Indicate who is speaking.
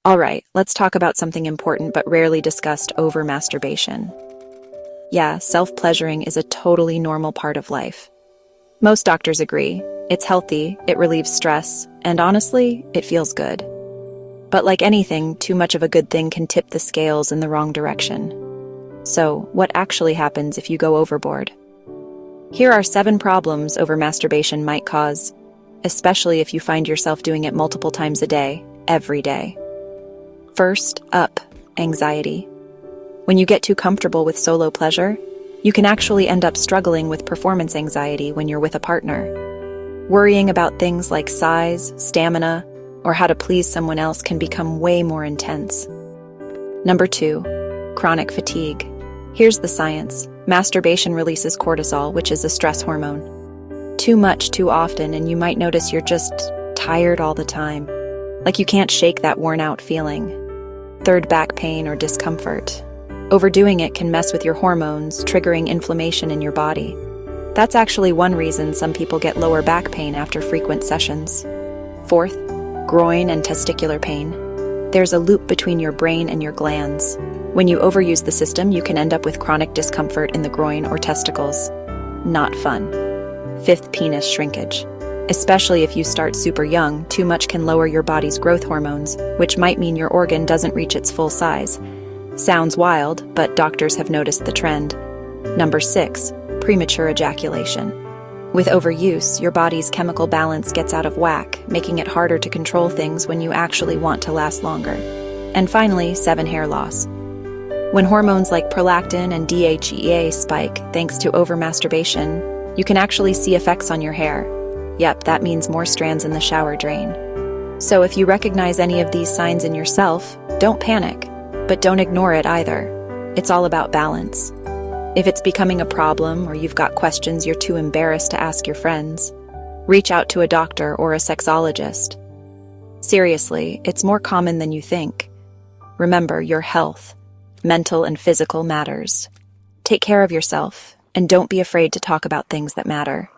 Speaker 1: All right, let's talk about something important but rarely discussed: over masturbation. Yeah, self-pleasuring is a totally normal part of life. Most doctors agree. It's healthy, it relieves stress, and honestly, it feels good. But like anything, too much of a good thing can tip the scales in the wrong direction. So, what actually happens if you go overboard? Here are 7 problems over masturbation might cause, especially if you find yourself doing it multiple times a day, every day. First up, anxiety. When you get too comfortable with solo pleasure, you can actually end up struggling with performance anxiety when you're with a partner. Worrying about things like size, stamina, or how to please someone else can become way more intense. Number 2, chronic fatigue. Here's the science. Masturbation releases cortisol, which is a stress hormone. Too much, too often, and you might notice you're just tired all the time. Like you can't shake that worn-out feeling. Third, back pain or discomfort. Overdoing it can mess with your hormones, triggering inflammation in your body. That's actually one reason some people get lower back pain after frequent sessions. Fourth, groin and testicular pain. There's a loop between your brain and your glands. When you overuse the system, you can end up with chronic discomfort in the groin or testicles. Not fun. Fifth, penis shrinkage. Especially if you start super young, too much can lower your body's growth hormones, which might mean your organ doesn't reach its full size. Sounds wild, but doctors have noticed the trend. Number 6, premature ejaculation. With overuse, your body's chemical balance gets out of whack, making it harder to control things when you actually want to last longer. And finally, 7, hair loss. When hormones like prolactin and DHEA spike thanks to overmasturbation, you can actually see effects on your hair. Yep, that means more strands in the shower drain. So if you recognize any of these signs in yourself, don't panic, but don't ignore it either. It's all about balance. If it's becoming a problem or you've got questions you're too embarrassed to ask your friends, reach out to a doctor or a sexologist. Seriously, it's more common than you think. Remember, your health, mental and physical, matters. Take care of yourself, and don't be afraid to talk about things that matter.